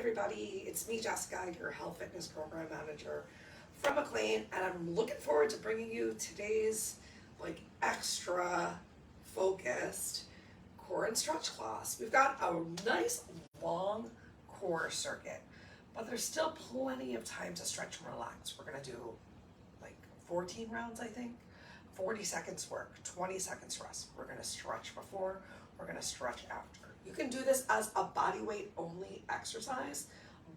everybody, it's me, Jessica, your health fitness program manager from McLean, and I'm looking forward to bringing you today's extra focused core and stretch class. We've got a nice long core circuit, but there's still plenty of time to stretch and relax. We're gonna do 14 rounds, I think. 40 seconds work, 20 seconds rest. We're gonna stretch before, we're gonna stretch after. You can do this as a body weight only exercise,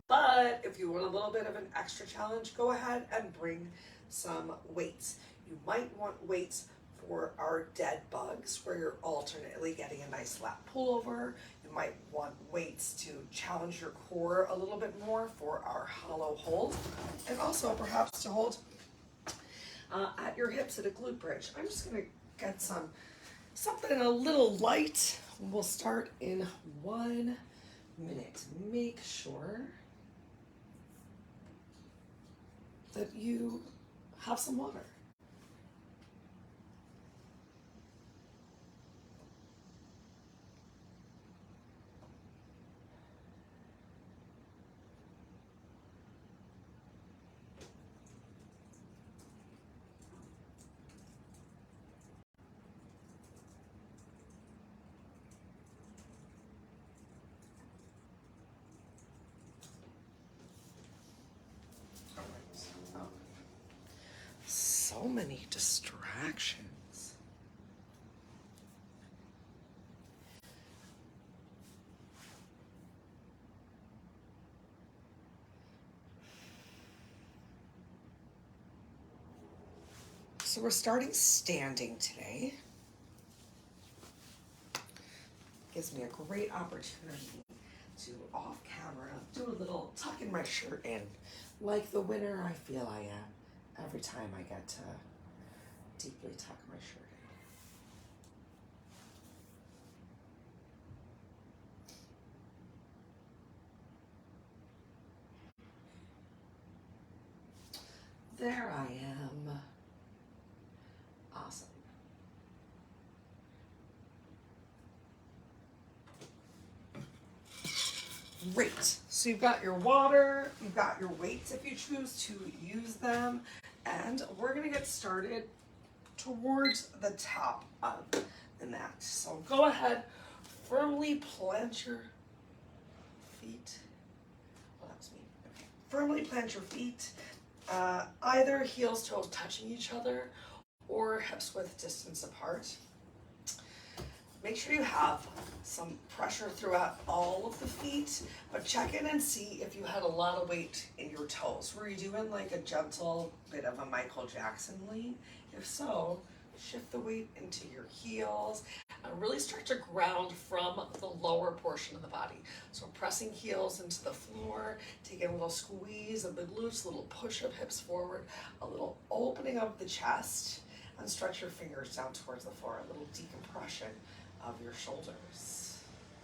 but if you want a little bit of an extra challenge, go ahead and bring some weights. You might want weights for our dead bugs, where you're alternately getting a nice lat pullover. You might want weights to challenge your core a little bit more for our hollow hold, and also perhaps to hold at your hips at a glute bridge. I'm just gonna get something a little light. We'll start in 1 minute. Make sure that you have some water. So many distractions. So we're starting standing today. Gives me a great opportunity to, off camera, do a little tucking my shirt in, like the winner I feel I am every time I get to deeply tuck my shirt in. There I am. Awesome. Great. So you've got your water, you've got your weights if you choose to use them, and we're gonna get started towards the top of the mat. So go ahead, firmly plant your feet. Well, that was me. Okay. Firmly plant your feet, either heels, toes touching each other, or hips width distance apart. Make sure you have some pressure throughout all of the feet, but check in and see if you had a lot of weight in your toes. Were you doing like a gentle bit of a Michael Jackson lean? If so, shift the weight into your heels and really start to ground from the lower portion of the body. So pressing heels into the floor, taking a little squeeze of the glutes, a little push of hips forward, a little opening of the chest, and stretch your fingers down towards the floor, a little decompression of your shoulders.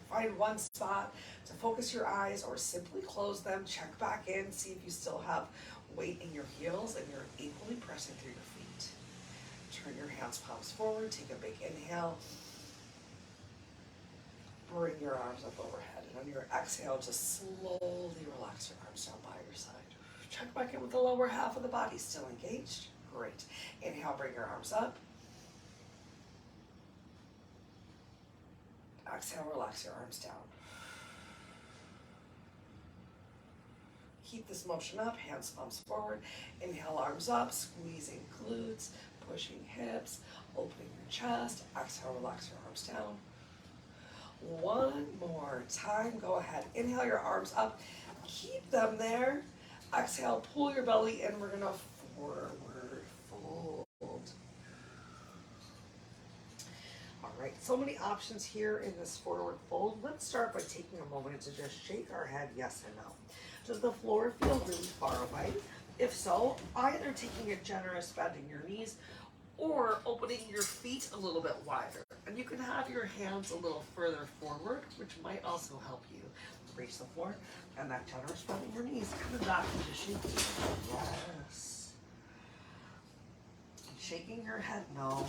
Find one spot to focus your eyes or simply close them. Check back in, see if you still have weight in your heels and you're equally pressing through your feet. Turn your hands, palms forward, take a big inhale. Bring your arms up overhead, and on your exhale, just slowly relax your arms down by your side. Check back in with the lower half of the body, still engaged. Great. Inhale, bring your arms up. Exhale, relax your arms down. Keep this motion up, hands, palms forward. Inhale, arms up, squeezing glutes, pushing hips, opening your chest. Exhale, relax your arms down. One more time, go ahead. Inhale your arms up, keep them there. Exhale, pull your belly in. We're gonna forward fold. All right, so many options here in this forward fold. Let's start by taking a moment to just shake our head yes and no. Does the floor feel really far away? If so, either taking a generous bend in your knees or opening your feet a little bit wider. And you can have your hands a little further forward, which might also help you reach the floor. And that generous bend in your knees, coming back into shaking. Yes. Shaking your head no.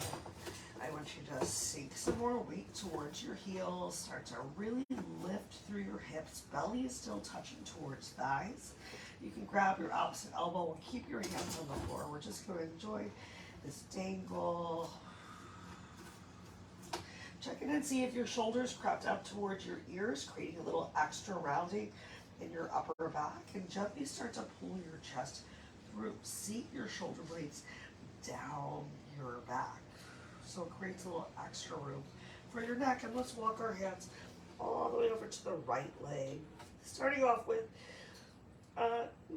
I want you to sink some more weight towards your heels. Start to really lift through your hips. Belly is still touching towards thighs. You can grab your opposite elbow and keep your hands on the floor. We're just going to enjoy this dangle. Check in and see if your shoulders crept up towards your ears, creating a little extra rounding in your upper back. And gently start to pull your chest through. Seat your shoulder blades down your back. So it creates a little extra room for your neck. And let's walk our hands all the way over to the right leg. Starting off with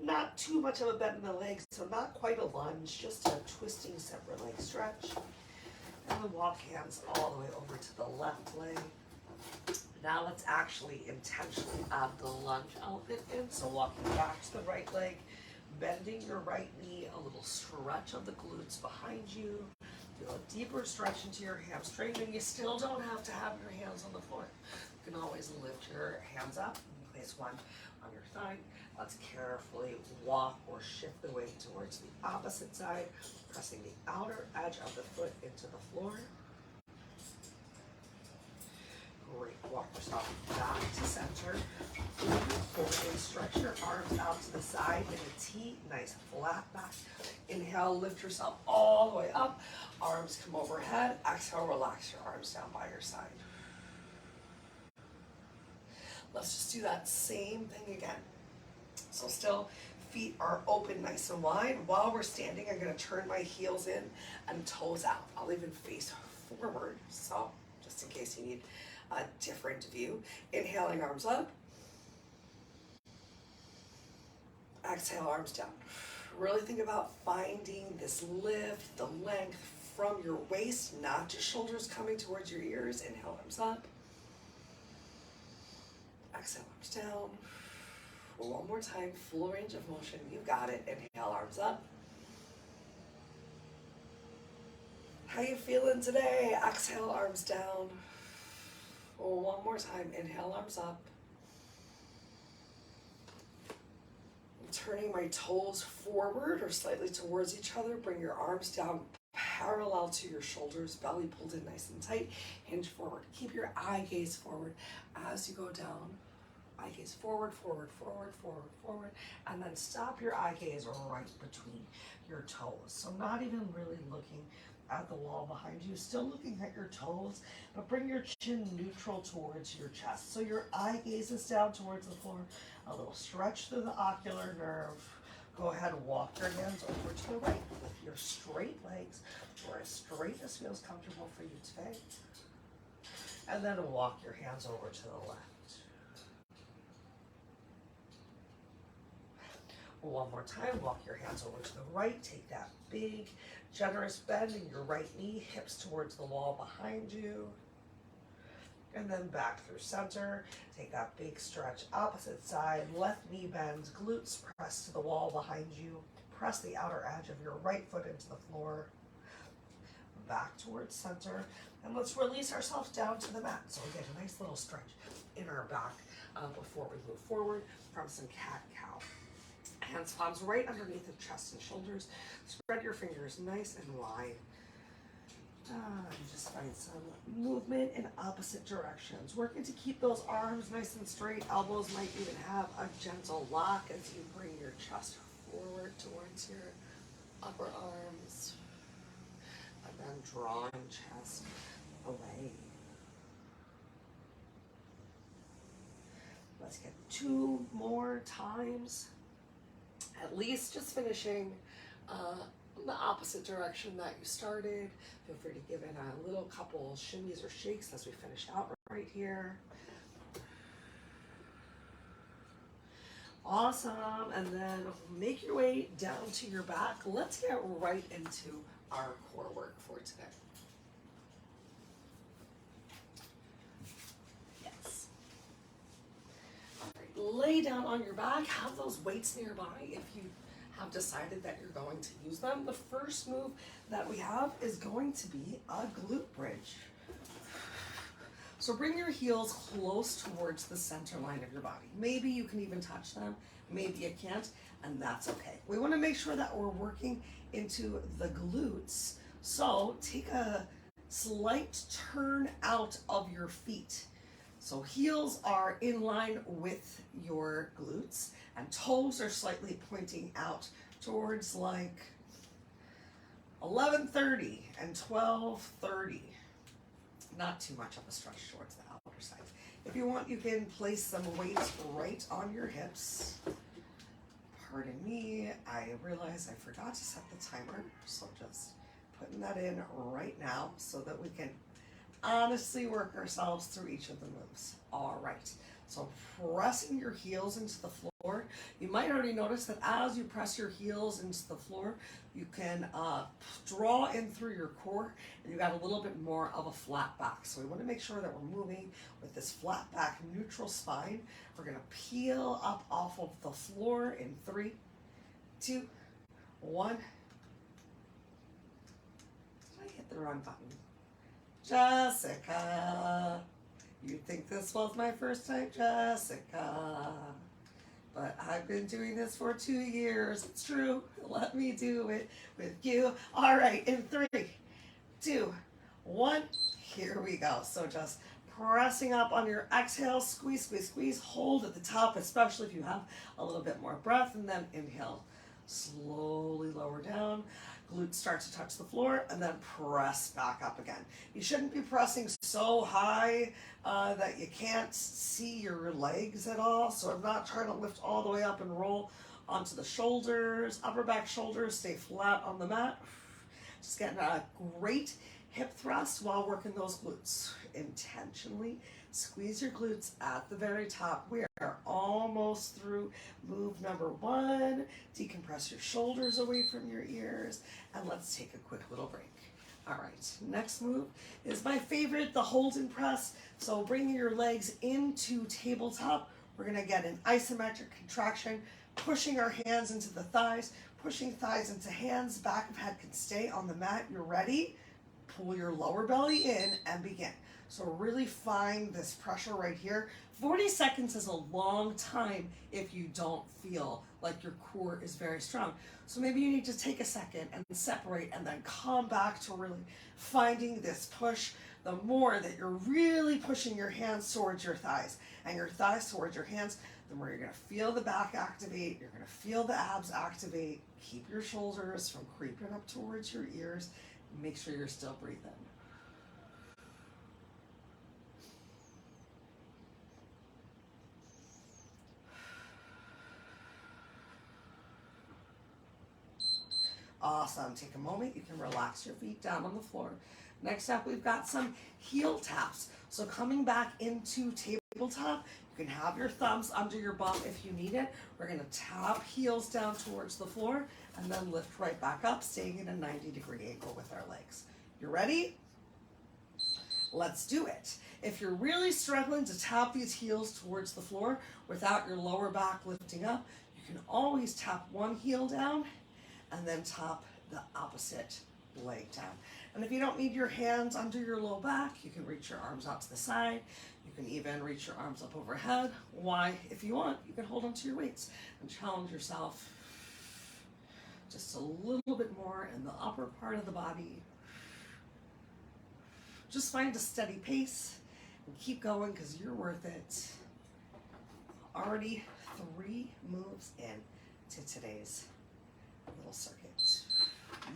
not too much of a bend in the legs, so not quite a lunge, just a twisting separate leg stretch. And then walk hands all the way over to the left leg. Now let's actually intentionally add the lunge element in. So walking back to the right leg, bending your right knee, a little stretch of the glutes behind you. Feel a deeper stretch into your hamstring, and you still don't have to have your hands on the floor. You can always lift your hands up and place one on your thigh. Let's carefully walk or shift the weight towards the opposite side, pressing the outer edge of the foot into the floor. Great. Walk yourself back to center. Forward, stretch your arms out to the side in a T, nice flat back. Inhale, lift yourself all the way up. Arms come overhead. Exhale, relax your arms down by your side. Let's just do that same thing again. So still, feet are open nice and wide. While we're standing, I'm going to turn my heels in and toes out. I'll even face forward, so just in case you need a different view. Inhaling, arms up. Exhale, arms down. Really think about finding this lift, the length from your waist, not just shoulders coming towards your ears. Inhale, arms up. Exhale, arms down. One more time, full range of motion. You got it. Inhale, arms up. How you feeling today? Exhale, arms down. One more time. Inhale, arms up. I'm turning my toes forward or slightly towards each other. Bring your arms down parallel to your shoulders. Belly pulled in nice and tight. Hinge forward. Keep your eye gaze forward as you go down. Eye gaze forward, forward, forward, forward, forward, and then stop your eye gaze right between your toes. So not even really looking at the wall behind you, still looking at your toes, but bring your chin neutral towards your chest. So your eye gaze is down towards the floor, a little stretch through the ocular nerve. Go ahead and walk your hands over to the right with your straight legs, or as straight as feels comfortable for you today. And then walk your hands over to the left. One more time, walk your hands over to the right. Take that big, generous bend in your right knee, hips towards the wall behind you. And then back through center. Take that big stretch opposite side. Left knee bends, glutes press to the wall behind you. Press the outer edge of your right foot into the floor. Back towards center. And let's release ourselves down to the mat. So we get a nice little stretch in our back before we move forward from some cat-cow. Hands, palms right underneath the chest and shoulders. Spread your fingers nice and wide. And just find some movement in opposite directions. Working to keep those arms nice and straight. Elbows might even have a gentle lock as you bring your chest forward towards your upper arms. And then drawing chest away. Let's get 2 more times. At least just finishing the opposite direction that you started. Feel free to give in a little couple shimmies or shakes as we finish out right here. Awesome. And then make your way down to your back. Let's get right into our core work for today. Yes. All right. Lay down on your back. Have those weights nearby if you have decided that you're going to use them. The first move that we have is going to be a glute bridge. So bring your heels close towards the center line of your body. Maybe you can even touch them, maybe you can't, and that's okay. We want to make sure that we're working into the glutes. So take a slight turn out of your feet. So heels are in line with your glutes and toes are slightly pointing out towards like 11:30 and 12:30. Not too much of a stretch towards the outer side. If you want, you can place some weights right on your hips. Pardon me, I realize I forgot to set the timer, so just putting that in right now so that we can honestly work ourselves through each of the moves. All right, so pressing your heels into the floor. You might already notice that as you press your heels into the floor, you can draw in through your core, and you got a little bit more of a flat back. So we want to make sure that we're moving with this flat back, neutral spine. We're going to peel up off of the floor in 3, 2, 1. Did I hit the wrong button? Jessica, you'd think this was my first time, Jessica, but I've been doing this for 2 years. It's true. Let me do it with you. All right, in 3, 2, 1, here we go. So just pressing up on your exhale, squeeze, squeeze, squeeze, hold at the top, especially if you have a little bit more breath, and then inhale. Slowly lower down. Glutes start to touch the floor, and then press back up again. You shouldn't be pressing so high that you can't see your legs at all. So I'm not trying to lift all the way up and roll onto the shoulders. Upper back shoulders stay flat on the mat. Just getting a great hip thrust while working those glutes. Intentionally squeeze your glutes at the very top. We are almost through move number 1. Decompress your shoulders away from your ears, and let's take a quick little break. All right, next move is my favorite, the hold and press. So bringing your legs into tabletop, we're gonna get an isometric contraction, pushing our hands into the thighs, pushing thighs into hands, back of head can stay on the mat. You're ready? Pull your lower belly in and begin. So really find this pressure right here. 40 seconds is a long time if you don't feel like your core is very strong. So maybe you need to take a second and separate and then come back to really finding this push. The more that you're really pushing your hands towards your thighs and your thighs towards your hands, the more you're gonna feel the back activate, you're gonna feel the abs activate. Keep your shoulders from creeping up towards your ears. Make sure you're still breathing. Awesome. Take a moment. You can relax your feet down on the floor. Next up, we've got some heel taps. So coming back into tabletop, you can have your thumbs under your bum if you need it. We're going to tap heels down towards the floor and then lift right back up, staying in a 90-degree angle with our legs. You ready? Let's do it. If you're really struggling to tap these heels towards the floor without your lower back lifting up, you can always tap one heel down and then tap the opposite leg down. And if you don't need your hands under your low back, you can reach your arms out to the side. You can even reach your arms up overhead. Why? If you want, you can hold onto your weights and challenge yourself just a little bit more in the upper part of the body. Just find a steady pace and keep going because you're worth it. Already 3 moves in to today's little circuit.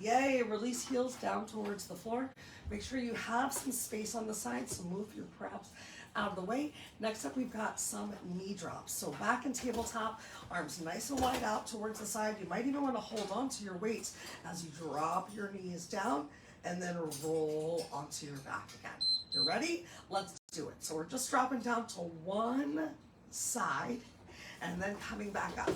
Yay, release heels down towards the floor. Make sure you have some space on the side, so move your preps out of the way. Next up, we've got some knee drops. So back in tabletop, arms nice and wide out towards the side. You might even want to hold on to your weights as you drop your knees down and then roll onto your back again. You ready? Let's do it. So we're just dropping down to one side and then coming back up.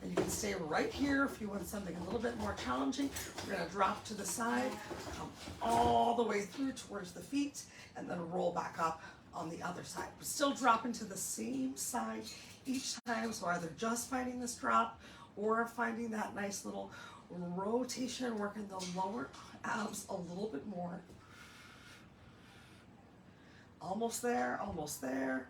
And you can stay right here if you want something a little bit more challenging. We're going to drop to the side, come all the way through towards the feet, and then roll back up on the other side. But still drop into the same side each time. So either just finding this drop or finding that nice little rotation, working the lower abs a little bit more. Almost there, almost there.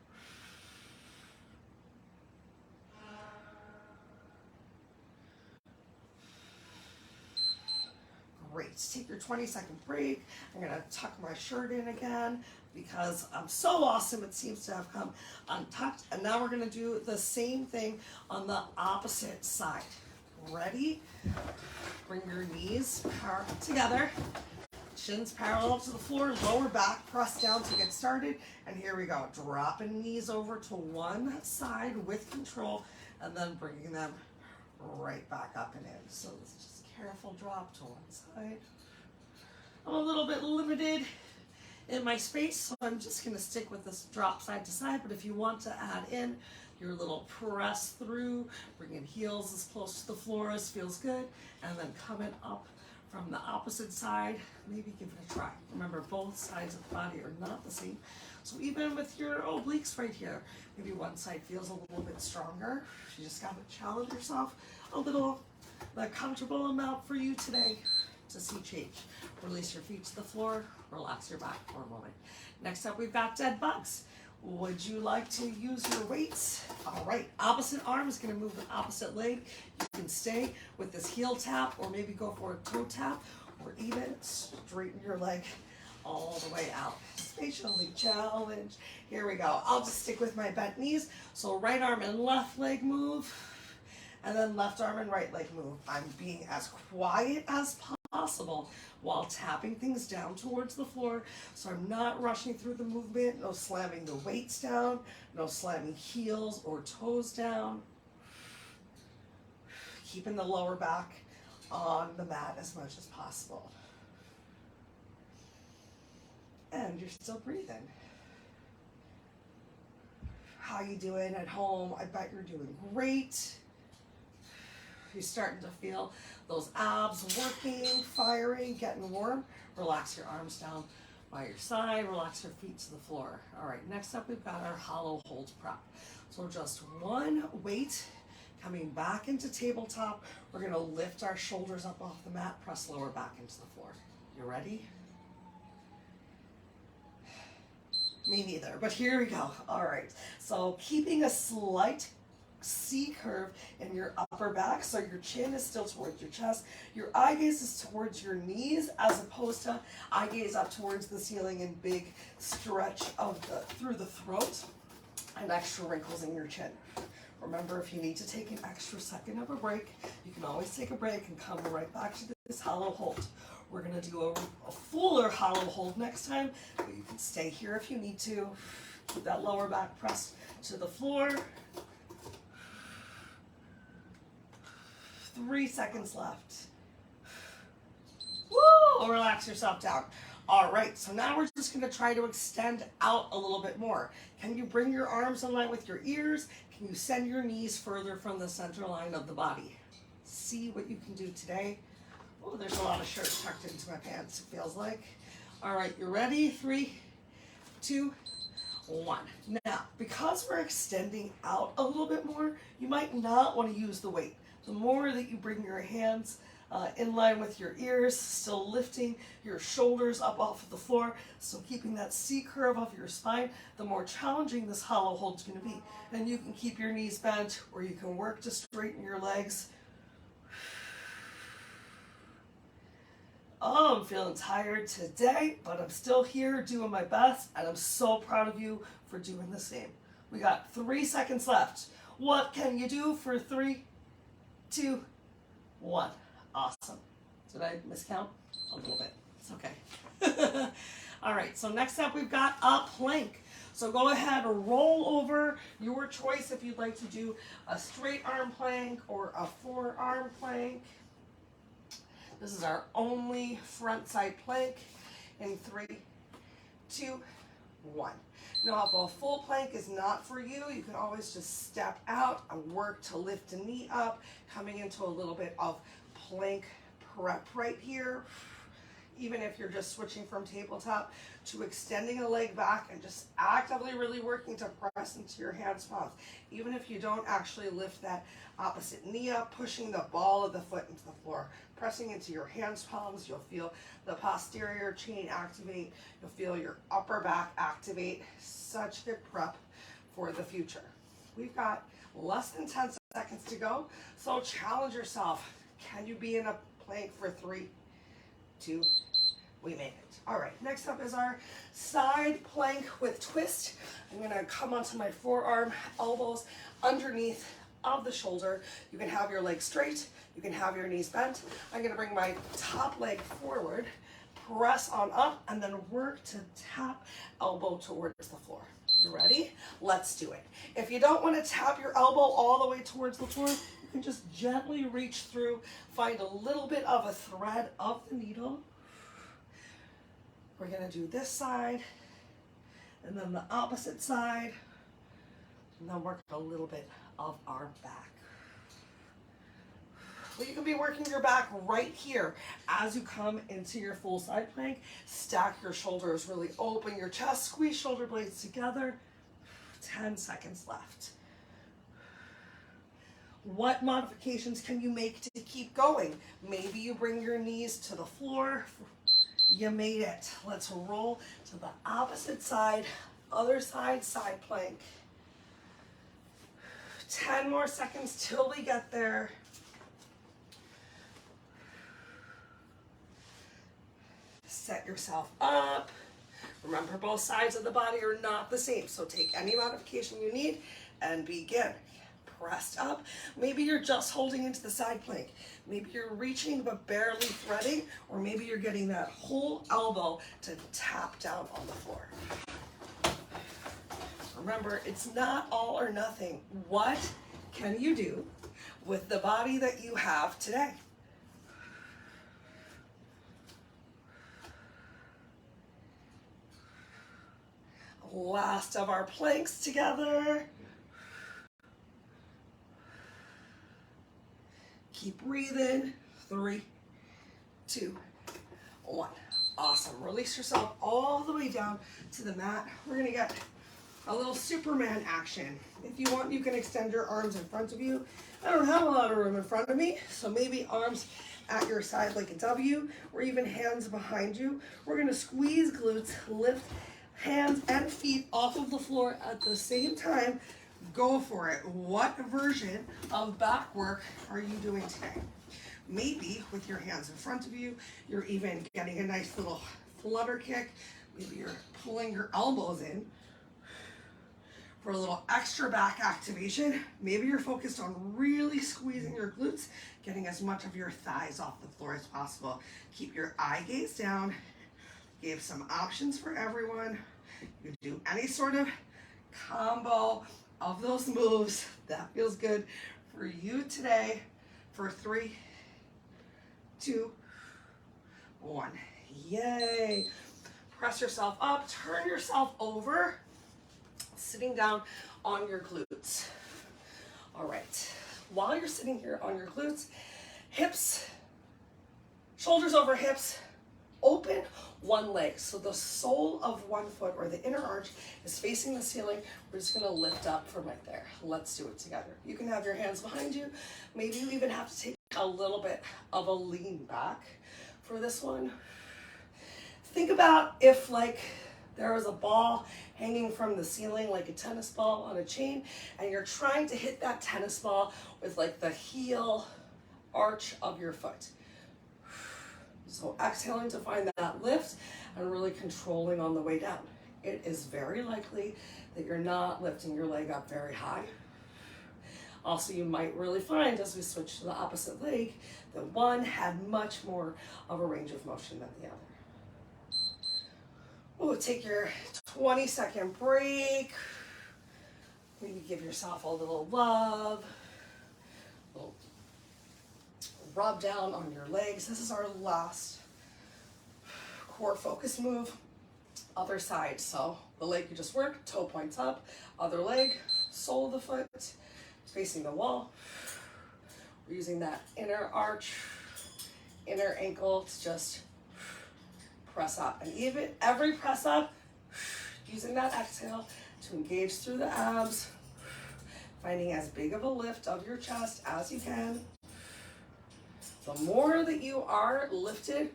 Great. Just take your 20-second break. I'm gonna tuck my shirt in again because I'm so awesome it seems to have come untucked. And now we're gonna do the same thing on the opposite side. Ready? Bring your knees together. Shins parallel to the floor, lower back, press down to get started. And here we go. Dropping knees over to one side with control and then bringing them right back up and in. So this is just careful drop to one side. I'm a little bit limited in my space, so I'm just gonna stick with this drop side to side, but if you want to add in your little press through, bringing heels as close to the floor as feels good, and then coming up from the opposite side, maybe give it a try. Remember, both sides of the body are not the same. So even with your obliques right here, maybe one side feels a little bit stronger. You just gotta challenge yourself a little, the comfortable amount for you today to see change. Release your feet to the floor, relax your back for a moment. Next up, we've got dead bugs. Would you like to use your weights? All right, opposite arm is gonna move the opposite leg. You can stay with this heel tap or maybe go for a toe tap or even straighten your leg all the way out. Spatially challenge. Here we go. I'll just stick with my bent knees. So right arm and left leg move, and then left arm and right leg move. I'm being as quiet as possible while tapping things down towards the floor. So I'm not rushing through the movement, no slamming the weights down, no slamming heels or toes down. Keeping the lower back on the mat as much as possible. And you're still breathing. How you doing at home? I bet you're doing great. You're starting to feel those abs working, firing, getting warm. Relax your arms down by your side. Relax your feet to the floor. All right, next up we've got our hollow hold prep. So just one weight coming back into tabletop. We're gonna lift our shoulders up off the mat, press lower back into the floor. You ready? Me neither, but here we go. All right, so keeping a slight C curve in your upper back, so your chin is still towards your chest, your eye gaze is towards your knees as opposed to eye gaze up towards the ceiling and big stretch of through the throat and extra wrinkles in your chin. Remember, if you need to take an extra second of a break, you can always take a break and come right back to this hollow hold. We're gonna do a fuller hollow hold next time, but you can stay here if you need to. Keep that lower back pressed to the floor. 3 seconds left. Woo! Relax yourself down. All right, so now we're just gonna try to extend out a little bit more. Can you bring your arms in line with your ears? Can you send your knees further from the center line of the body? See what you can do today. Oh, there's a lot of shirt tucked into my pants, it feels like. All right, you ready? 3, 2, 1. Now, because we're extending out a little bit more, you might not want to use the weight. The more that you bring your hands in line with your ears, still lifting your shoulders up off of the floor, so keeping that C curve of your spine, the more challenging this hollow hold is going to be. And you can keep your knees bent, or you can work to straighten your legs. Oh, I'm feeling tired today, but I'm still here doing my best, and I'm so proud of you for doing the same. We got 3 seconds left. What can you do for 3, 2, 1? Awesome. Did I miscount? A little bit. It's okay. All right, so next up we've got a plank. So go ahead and roll over, your choice if you'd like to do a straight arm plank or a forearm plank. This is our only front side plank in 3, 2, 1. Now, if a full plank is not for you, you can always just step out and work to lift a knee up, coming into a little bit of plank prep right here. Even if you're just switching from tabletop to extending a leg back and just actively really working to press into your hands, palms. Even if you don't actually lift that opposite knee up, pushing the ball of the foot into the floor, pressing into your hands, palms, you'll feel the posterior chain activate. You'll feel your upper back activate. Such good prep for the future. We've got less than 10 seconds to go, so challenge yourself. Can you be in a plank for 3, 2, we made it. All right, next up is our side plank with twist. I'm gonna come onto my forearm, elbows underneath of the shoulder. You can have your legs straight, you can have your knees bent. I'm gonna bring my top leg forward, press on up, and then work to tap elbow towards the floor. You ready? Let's do it. If you don't want to tap your elbow all the way towards the floor, you can just gently reach through, find a little bit of a thread of the needle. We're gonna do this side, and then the opposite side, and then work a little bit of our back. Well, you can be working your back right here as you come into your full side plank. Stack your shoulders, really open your chest, squeeze shoulder blades together. 10 seconds left. What modifications can you make to keep going? Maybe you bring your knees to the floor. You made it. Let's roll to the opposite side, other side, side plank. 10 more seconds till we get there. Set yourself up. Remember, both sides of the body are not the same, so take any modification you need and begin. Pressed up. Maybe you're just holding into the side plank. Maybe you're reaching but barely threading, or maybe you're getting that whole elbow to tap down on the floor. Remember, it's not all or nothing. What can you do with the body that you have today? Last of our planks together. Keep breathing. 3, 2, 1. Awesome. Release yourself all the way down to the mat. We're gonna get a little Superman action. If you want, you can extend your arms in front of you. I don't have a lot of room in front of me, so maybe arms at your side like a W, or even hands behind you. We're gonna squeeze glutes, lift hands and feet off of the floor at the same time. Go for it. What version of back work are you doing today? Maybe with your hands in front of you, you're even getting a nice little flutter kick. Maybe you're pulling your elbows in for a little extra back activation. Maybe you're focused on really squeezing your glutes, getting as much of your thighs off the floor as possible. Keep your eye gaze down. Gave some options for everyone. You can do any sort of combo of those moves that feels good for you today. For 3, 2, 1. Yay. Press yourself up, turn yourself over, sitting down on your glutes. All right. While you're sitting here on your glutes, hips, shoulders over hips, open one leg. So the sole of one foot, or the inner arch, is facing the ceiling. We're just gonna lift up from right there. Let's do it together. You can have your hands behind you. Maybe you even have to take a little bit of a lean back for this one. Think about if like there was a ball hanging from the ceiling, like a tennis ball on a chain, and you're trying to hit that tennis ball with like the heel arch of your foot. So exhaling to find that lift and really controlling on the way down. It is very likely that you're not lifting your leg up very high. Also, you might really find as we switch to the opposite leg that one had much more of a range of motion than the other. Oh, take your 20-second break. Maybe give yourself a little love. A little rub down on your legs. This is our last core focus move. Other side. So the leg you just worked, toe points up. Other leg, sole of the foot, facing the wall. We're using that inner arch, inner ankle to just press up. And even every press up, using that exhale to engage through the abs, finding as big of a lift of your chest as you can. The more that you are lifted,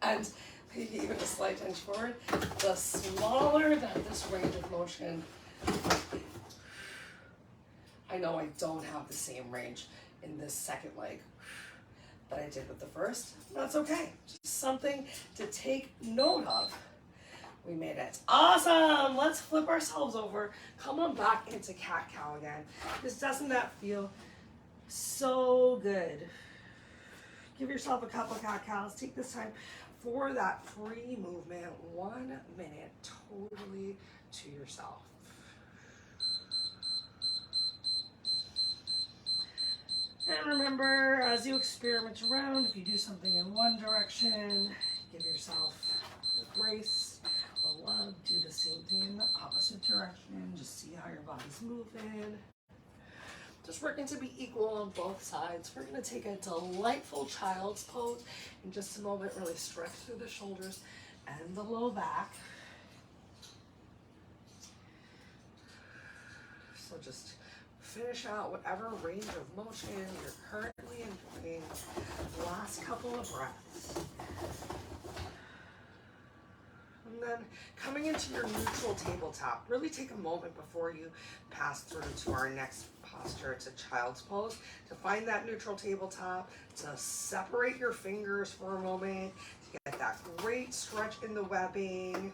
and maybe even a slight hinge forward, the smaller that this range of motion might be. I know I don't have the same range in this second leg, that I did with the first. That's okay. Just something to take note of. We made it. Awesome. Let's flip ourselves over. Come on back into cat-cow again. Doesn't that feel so good? Give yourself a couple of cat-cows. Take this time for that free movement. 1 minute totally to yourself. And remember, as you experiment around, if you do something in one direction, give yourself the grace, the love, do the same thing in the opposite direction. Just see how your body's moving. Just working to be equal on both sides. We're going to take a delightful child's pose in just a moment. Really stretch through the shoulders and the low back. So just finish out whatever range of motion you're currently enjoying. Last couple of breaths. And then coming into your neutral tabletop, really take a moment before you pass through to our next posture. It's a child's pose. To find that neutral tabletop, to separate your fingers for a moment, to get that great stretch in the webbing,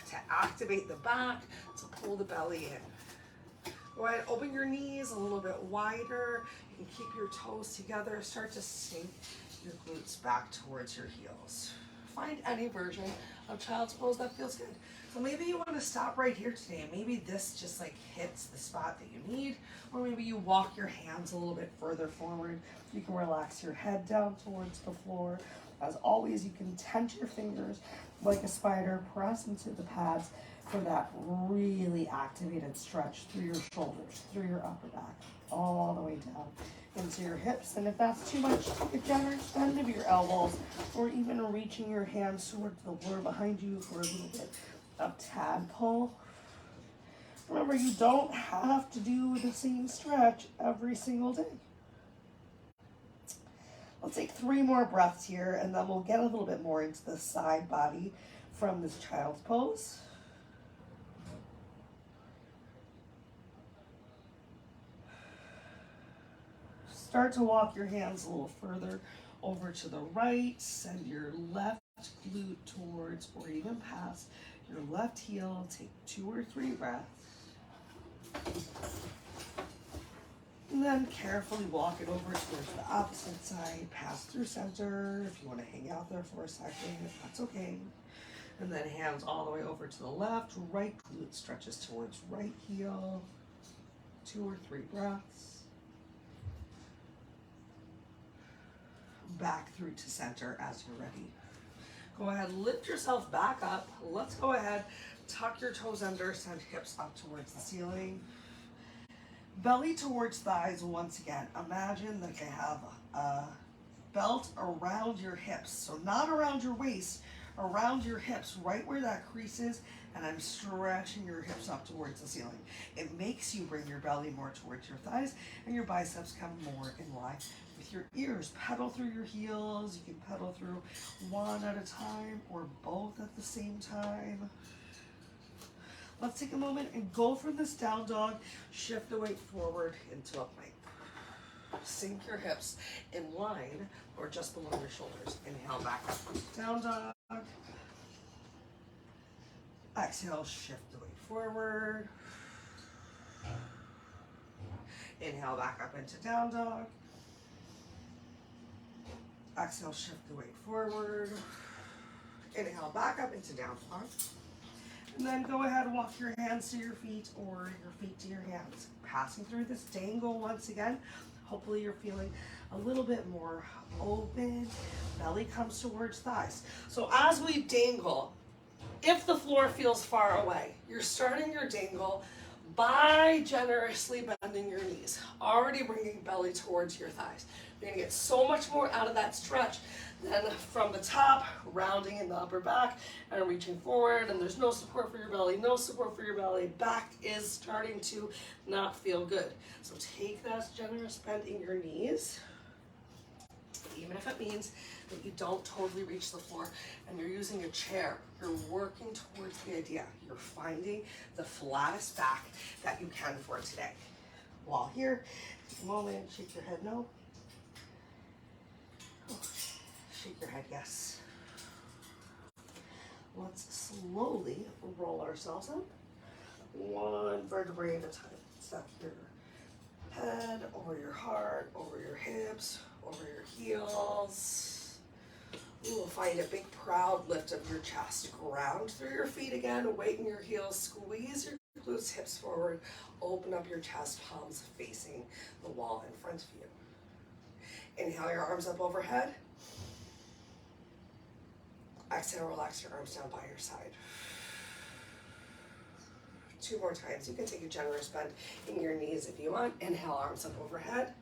to activate the back, to pull the belly in. Go ahead, open your knees a little bit wider. You can keep your toes together. Start to sink your glutes back towards your heels. Find any version of child's pose that feels good. So maybe you want to stop right here today. Maybe this just like hits the spot that you need. Or maybe you walk your hands a little bit further forward. You can relax your head down towards the floor. As always, you can tense your fingers like a spider. Press into the pads for that really activated stretch through your shoulders, through your upper back, all the way down into your hips. And if that's too much, take a generous bend of your elbows, or even reaching your hands towards the floor behind you for a little bit of tadpole. Remember, you don't have to do the same stretch every single day. Let's take 3 more breaths here, and then we'll get a little bit more into the side body from this child's pose. Start to walk your hands a little further over to the right. Send your left glute towards or even past your left heel. Take 2 or 3 breaths. And then carefully walk it over towards the opposite side. Pass through center. If you want to hang out there for a second, that's okay. And then hands all the way over to the left. Right glute stretches towards right heel. 2 or 3 breaths. Back through to center as you're ready. Go ahead, lift yourself back up. Let's go ahead, tuck your toes under, send hips up towards the ceiling. Belly towards thighs once again. Imagine like I have a belt around your hips. So not around your waist, around your hips, right where that crease is, and I'm stretching your hips up towards the ceiling. It makes you bring your belly more towards your thighs, and your biceps come more in line with your ears. Pedal through your heels. You can pedal through one at a time or both at the same time. Let's take a moment and go from this down dog. Shift the weight forward into a plank. Sink your hips in line or just below your shoulders. Inhale back up into down dog. Exhale, shift the weight forward. Inhale back up into down dog. Exhale, shift the weight forward. Inhale back up into down dog. And then go ahead and walk your hands to your feet or your feet to your hands. Passing through this dangle once again. Hopefully you're feeling a little bit more open. Belly comes towards thighs. So as we dangle, if the floor feels far away, you're starting your dangle by generously bending your knees, already bringing belly towards your thighs. You're gonna get so much more out of that stretch than from the top, rounding in the upper back and reaching forward, and there's no support for your belly, no support for your belly. Back is starting to not feel good. So take that generous bend in your knees, even if it means that you don't totally reach the floor and you're using a chair. You're working towards the idea. You're finding the flattest back that you can for today. While here, take a moment, shake your head no. Shake your head, yes. Let's slowly roll ourselves up. One vertebrae at a time. Step your head over your heart, over your hips, over your heels. Ooh, find a big proud lift of your chest. Ground through your feet again, weight in your heels, squeeze your glutes, hips forward, open up your chest, palms facing the wall in front of you. Inhale your arms up overhead. Exhale, relax your arms down by your side. 2 more times. You can take a generous bend in your knees if you want. Inhale, arms up overhead.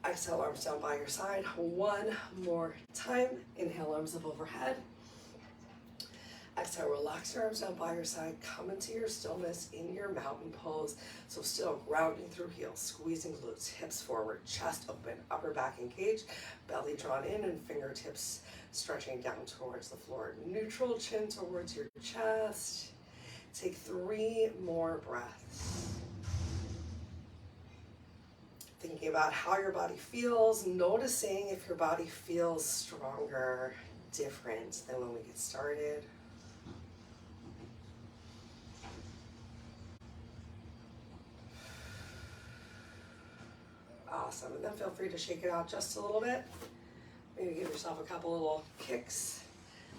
Exhale, arms down by your side. 1 more time. Inhale, arms up overhead. Exhale, relax your arms down by your side. Come into your stillness in your mountain pose. So still grounding through heels, squeezing glutes, hips forward, chest open, upper back engaged, belly drawn in and fingertips stretching down towards the floor. Neutral chin towards your chest. Take 3 more breaths. Thinking about how your body feels, noticing if your body feels stronger, different than when we get started. Awesome, and then feel free to shake it out just a little bit. Maybe give yourself a couple little kicks.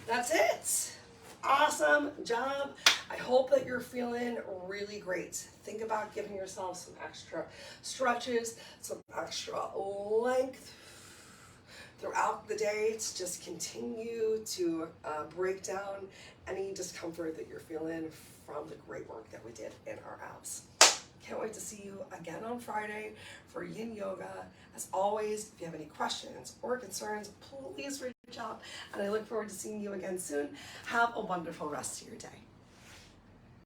That's it. Awesome job. I hope that you're feeling really great. Think about giving yourself some extra stretches, some extra length throughout the day to just continue to break down any discomfort that you're feeling from the great work that we did in our abs. Can't wait to see you again on Friday for Yin Yoga. As always, if you have any questions or concerns, please reach out, and I look forward to seeing you again soon. Have a wonderful rest of your day.